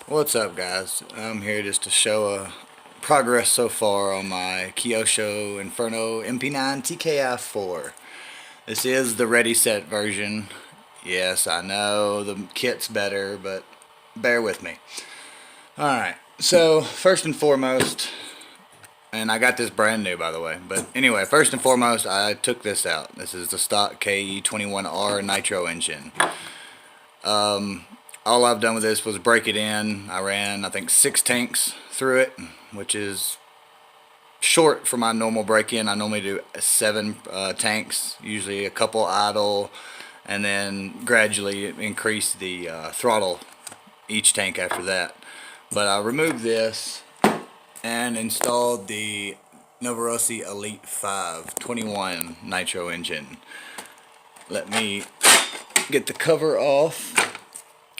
What's up, guys? I'm here just to show progress so far on my Kyosho Inferno MP9 tki4. This is the ready set version. Yes, I know the kit's better, but bear with me. Alright, so first and foremost, and I got this brand new by the way, but anyway, first and foremost, I took this out. This is the stock KE21R nitro engine. All I've done with this was break it in. I ran, I think, 6 tanks through it, which is short for my normal break-in. I normally do 7 tanks, usually a couple idle, and then gradually increase the throttle each tank after that. But I removed this and installed the Novarossi Elite 5 21 nitro engine. Let me get the cover off.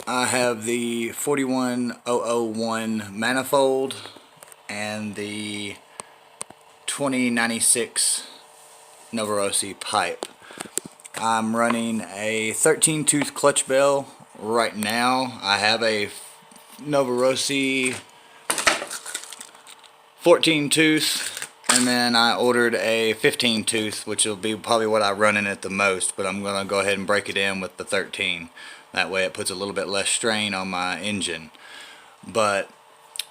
I have the 41001 manifold and the 2096 Novarossi pipe. I'm running a 13 tooth clutch bell right now. I have a Novarossi 14 tooth, and then I ordered a 15 tooth, which will be probably what I run in it the most, but I'm going to go ahead and break it in with the 13. That way it puts a little bit less strain on my engine. But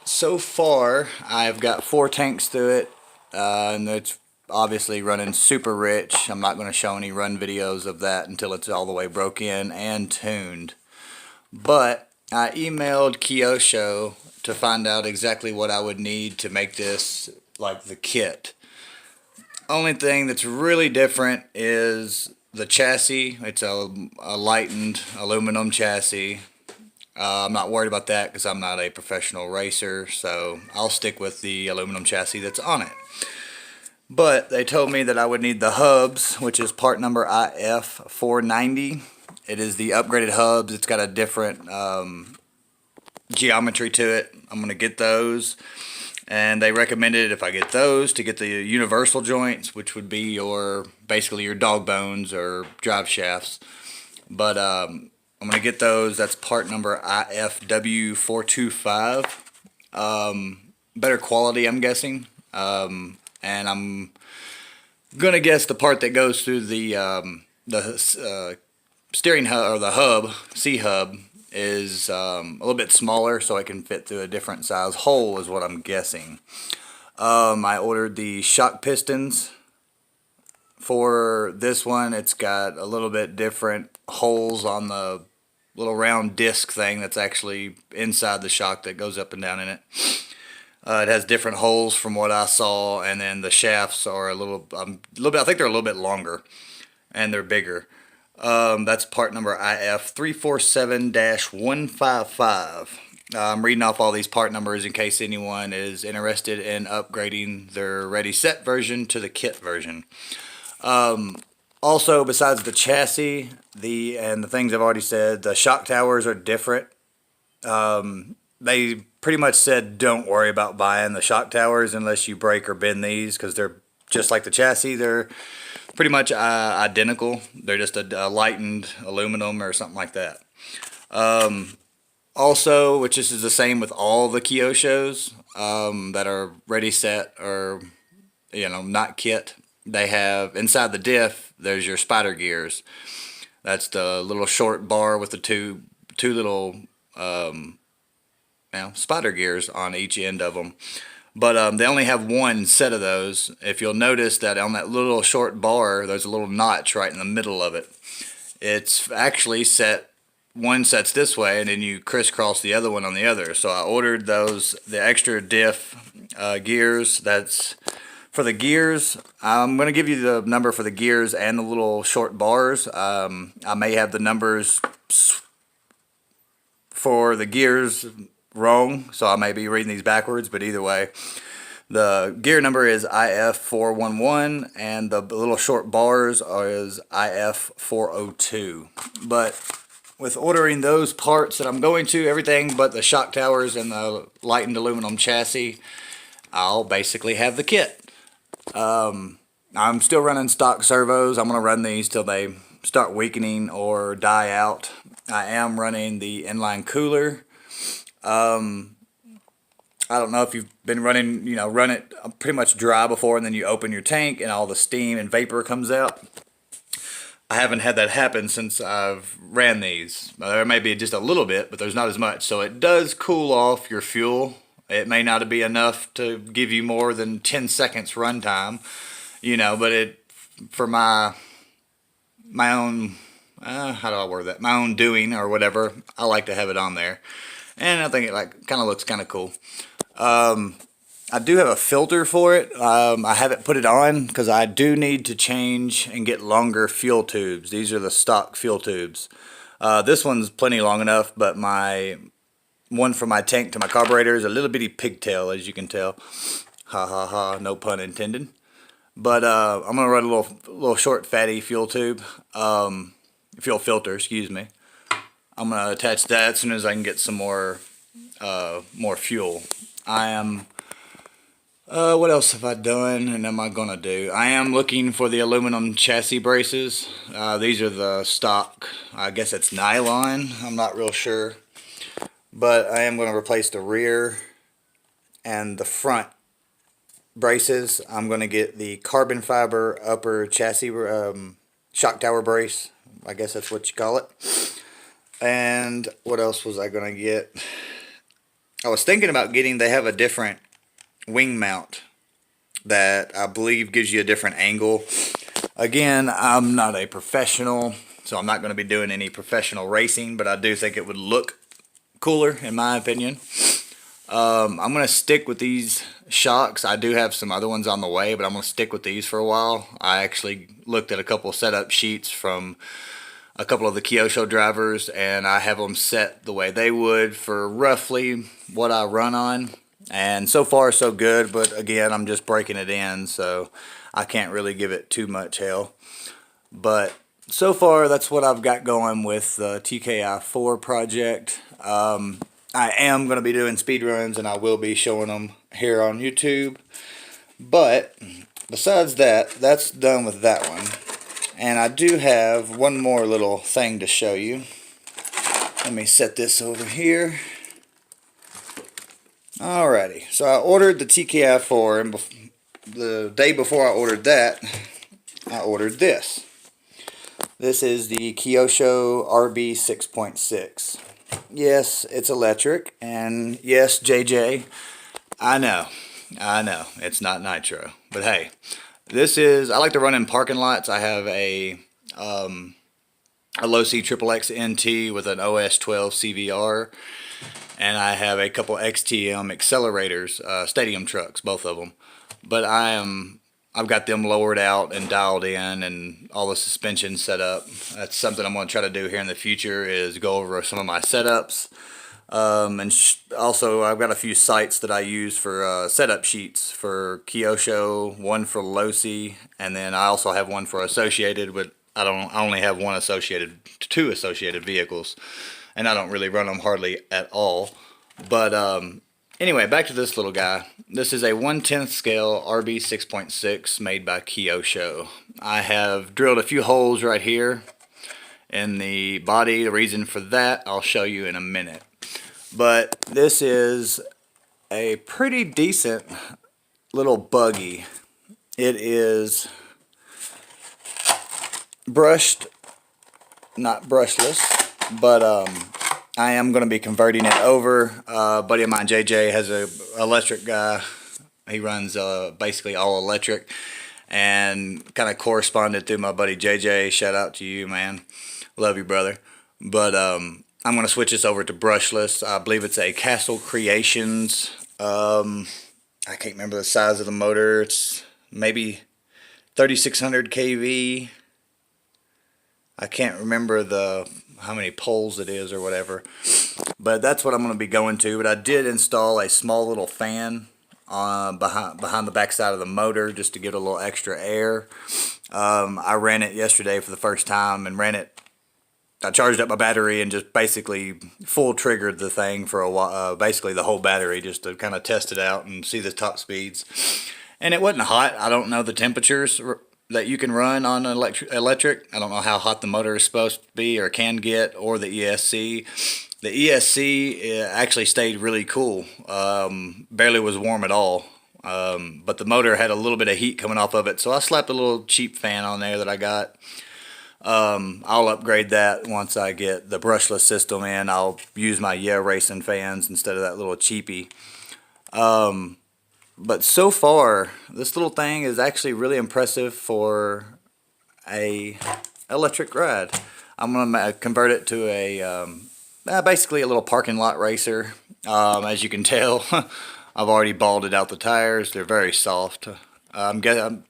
so far I've got 4 tanks through it, and it's obviously running super rich. I'm not going to show any run videos of that until it's all the way broke in and tuned. But I emailed Kyosho to find out exactly what I would need to make this like the kit. Only thing that's really different is the chassis. It's a lightened aluminum chassis. I'm not worried about that because I'm not a professional racer, so I'll stick with the aluminum chassis that's on it. But they told me that I would need the hubs, which is part number IF490. It is the upgraded hubs. It's got a different geometry to it. I'm going to get those. And they recommended, if I get those, to get the universal joints, which would be basically your dog bones or drive shafts. But I'm going to get those. That's part number IFW425. Better quality, I'm guessing. And I'm going to guess the part that goes through the steering hub, or the hub, C-hub, is a little bit smaller, so it can fit through a different size hole is what I'm guessing. I ordered the shock pistons for this one. It's got a little bit different holes on the little round disc thing that's actually inside the shock that goes up and down in it. It has different holes from what I saw, and then the shafts are a little bit, I think they're a little bit longer, and they're bigger. That's part number IF347-155. I'm reading off all these part numbers in case anyone is interested in upgrading their ready set version to the kit version. Also, besides the chassis, and the things I've already said, the shock towers are different. They pretty much said don't worry about buying the shock towers unless you break or bend these, because they're just like the chassis. They're pretty much identical. They're just a lightened aluminum or something like that. Also, which this is the same with all the Kyoshos that are ready set or not kit. They have inside the diff. There's your spider gears. That's the little short bar with the two little spider gears on each end of them. But they only have one set of those. If you'll notice that on that little short bar, there's a little notch right in the middle of it. It's actually one sets this way, and then you crisscross the other one on the other. So I ordered the extra diff gears. That's for the gears. I'm going to give you the number for the gears and the little short bars. I may have the numbers for the gears wrong, so I may be reading these backwards, but either way, the gear number is IF411 and the little short bars is IF402. But with ordering those parts that I'm going to, everything but the shock towers and the lightened aluminum chassis, I'll basically have the kit. I'm still running stock servos. I'm going to run these till they start weakening or die out. I am running the inline cooler. I don't know if you've been running, run it pretty much dry before, and then you open your tank and all the steam and vapor comes out. I haven't had that happen since I've ran these. There may be just a little bit, but there's not as much. So it does cool off your fuel. It may not be enough to give you more than 10 seconds runtime, but for my own, how do I word that? My own doing or whatever, I like to have it on there. And I think it kind of looks kind of cool. I do have a filter for it. I haven't put it on because I do need to change and get longer fuel tubes. These are the stock fuel tubes. This one's plenty long enough, but my one from my tank to my carburetor is a little bitty pigtail, as you can tell. Ha ha ha, no pun intended. But I'm gonna run a little short fatty fuel tube, fuel filter, excuse me. I'm gonna attach that as soon as I can get some more fuel. I am. What else have I done and am I gonna do? I am looking for the aluminum chassis braces. These are the stock. I guess it's nylon. I'm not real sure, but I am gonna replace the rear and the front braces. I'm gonna get the carbon fiber upper chassis shock tower brace. I guess that's what you call it. And what else was I gonna get? I was thinking about getting. They have a different wing mount that I believe gives you a different angle. Again, I'm not a professional, so I'm not going to be doing any professional racing, but I do think it would look cooler in my opinion. I'm going to stick with these shocks. I do have some other ones on the way, but I'm going to stick with these for a while. I actually looked at a couple setup sheets from a couple of the Kyosho drivers, and I have them set the way they would for roughly what I run on. And so far so good, but again, I'm just breaking it in, so I can't really give it too much hell. But so far, that's what I've got going with the tki4 project. I am going to be doing speed runs, and I will be showing them here on YouTube. But besides that, that's done with that one. And I do have one more little thing to show you. Let me set this over here. Alrighty, so I ordered the tki4, and the day before I ordered that, I ordered this. This is the Kyosho RB 6.6. Yes, it's electric, and yes, JJ, I know, it's not nitro, but hey, this is, I like to run in parking lots. I have a low C XXX NT with an OS 12 CVR. And I have a couple XTM accelerators, stadium trucks, both of them. But I've got them lowered out and dialed in, and all the suspension set up. That's something I'm going to try to do here in the future, is go over some of my setups. And also, I've got a few sites that I use for setup sheets for Kyosho, one for Losi, and then I also have one for associated. But I only have two associated vehicles. And I don't really run them hardly at all. But anyway, back to this little guy. This is a 1/10 scale RB 6.6 made by Kyosho. I have drilled a few holes right here in the body. The reason for that I'll show you in a minute. But this is a pretty decent little buggy. It is brushed, not brushless. But I am going to be converting it over. A buddy of mine, JJ, has a electric guy. He runs basically all electric, and kind of corresponded through my buddy JJ. Shout out to you, man. Love you, brother. But I'm going to switch this over to brushless. I believe it's a Castle Creations. I can't remember the size of the motor. It's maybe 3600 kV. I can't remember how many poles it is or whatever, but that's what I'm going to be going to. But I did install a small little fan behind the back side of the motor just to get a little extra air. I ran it yesterday for the first time, and I charged up my battery and just basically full triggered the thing for a while, basically the whole battery, just to kind of test it out and see the top speeds. And it wasn't hot. I don't know the temperatures that you can run on electric. I don't know how hot the motor is supposed to be or can get, or the ESC. The ESC actually stayed really cool. Barely was warm at all. But the motor had a little bit of heat coming off of it, so I slapped a little cheap fan on there that I got. I'll upgrade that once I get the brushless system in. I'll use my Yeah Racing fans instead of that little cheapy. But so far, this little thing is actually really impressive for a electric ride. I'm going to convert it to a basically a little parking lot racer. As you can tell, I've already balded out the tires. They're very soft. I'm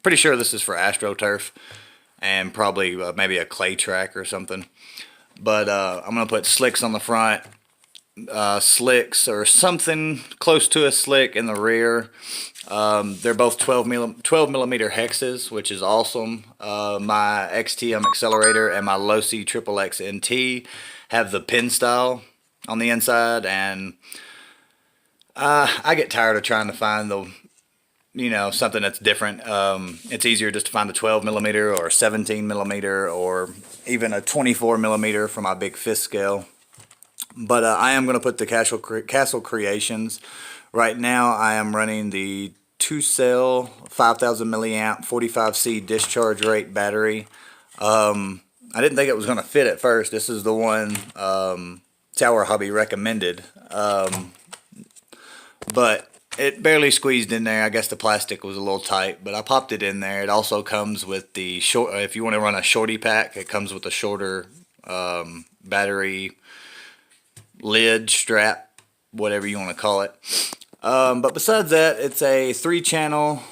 pretty sure this is for AstroTurf and probably maybe a clay track or something. But I'm going to put slicks on the front, slicks or something close to a slick in the rear. They're both 12 millimeter hexes, which is awesome. My XTM accelerator and my Losi XXX NT have the pin style on the inside, and I get tired of trying to find something that's different. It's easier just to find a 12 millimeter or 17 millimeter or even a 24 millimeter for my big fist scale. But I am going to put the Castle Creations. Right now I am running the 2-cell 5000 milliamp 45C discharge rate battery. I didn't think it was going to fit at first. This is the one Tower Hobby recommended. But it barely squeezed in there. I guess the plastic was a little tight, but I popped it in there. It also comes with the short, if you want to run a shorty pack, it comes with a shorter battery lid, strap, whatever you want to call it. But besides that, it's a 3-channel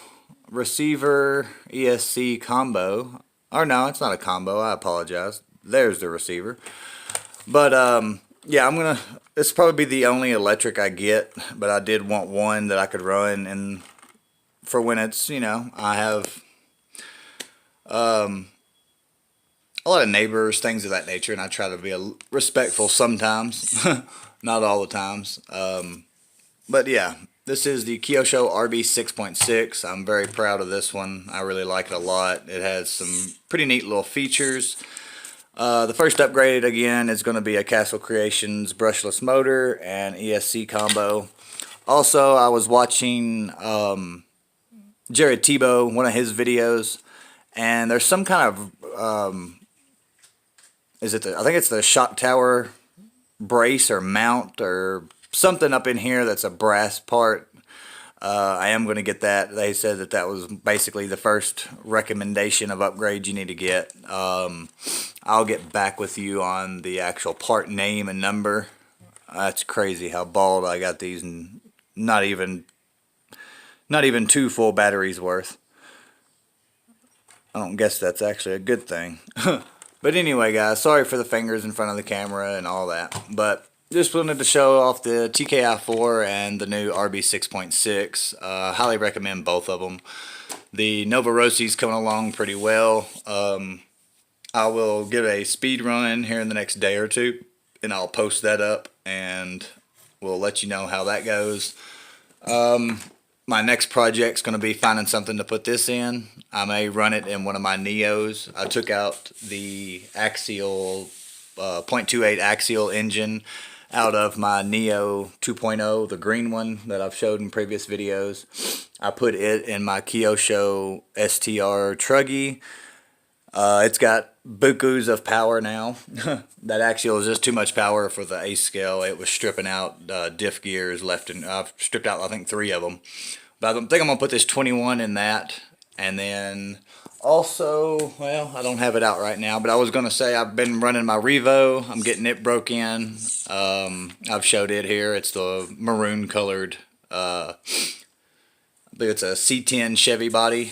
receiver ESC combo. Or no, it's not a combo. I apologize. There's the receiver. But yeah, this will probably be the only electric I get, but I did want one that I could run, and for when it's, I have a lot of neighbors, things of that nature, and I try to be respectful sometimes, not all the times. But yeah, this is the Kyosho RB 6.6. I'm very proud of this one. I really like it a lot. It has some pretty neat little features. The first upgrade, again, is going to be a Castle Creations brushless motor and ESC combo. Also, I was watching Jared Tebow, one of his videos, and there's some kind of, I think it's the shock tower brace or mount or something up in here that's a brass part. I am going to get that. They said that was basically the first recommendation of upgrade you need to get. I'll get back with you on the actual part name and number. That's crazy how bald I got these, and not even 2 full batteries worth. I don't guess that's actually a good thing. But anyway, guys, sorry for the fingers in front of the camera and all that. But just wanted to show off the tki4 and the new RB 6.6. Highly recommend both of them. The Novarossi's coming along pretty well. I will give a speed run here in the next day or two, and I'll post that up, and we'll let you know how that goes. My next project's going to be finding something to put this in. I may run it in one of my Neos. I took out the axial, 0.28 axial engine out of my Neo 2.0, the green one that I've showed in previous videos. I put it in my Kyosho STR Truggy. It's got bukus of power now. That axial is just too much power for the ace scale. It was stripping out diff gears left, and I've stripped out I think 3 of them. But I think I'm going to put this 21 in that. And then also, well, I don't have it out right now, but I was going to say I've been running my Revo. I'm getting it broke in. I've showed it here. It's the maroon colored, I believe it's a C10 Chevy body.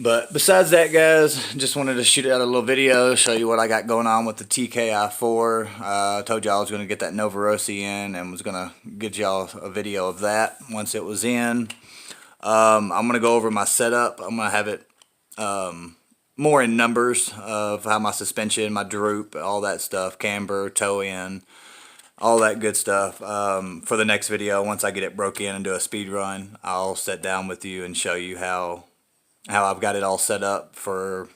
But besides that, guys, just wanted to shoot out a little video, show you what I got going on with the tki4. I told y'all I was going to get that Novarossi in and was going to get y'all a video of that once it was in. I'm going to go over my setup. I'm going to have it more in numbers of how my suspension, my droop, all that stuff, camber, toe in, all that good stuff. For the next video, once I get it broke in and do a speed run, I'll sit down with you and show you how how I've got it all set up for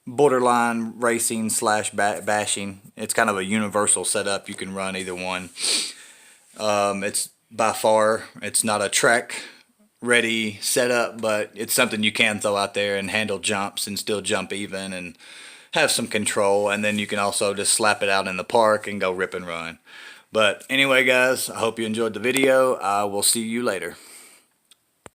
borderline racing slash bashing. It's kind of a universal setup. You can run either one. It's by far, it's not a track ready setup, but it's something you can throw out there and handle jumps and still jump even and have some control. And then you can also just slap it out in the park and go rip and run. But anyway, guys, I hope you enjoyed the video. I will see you later.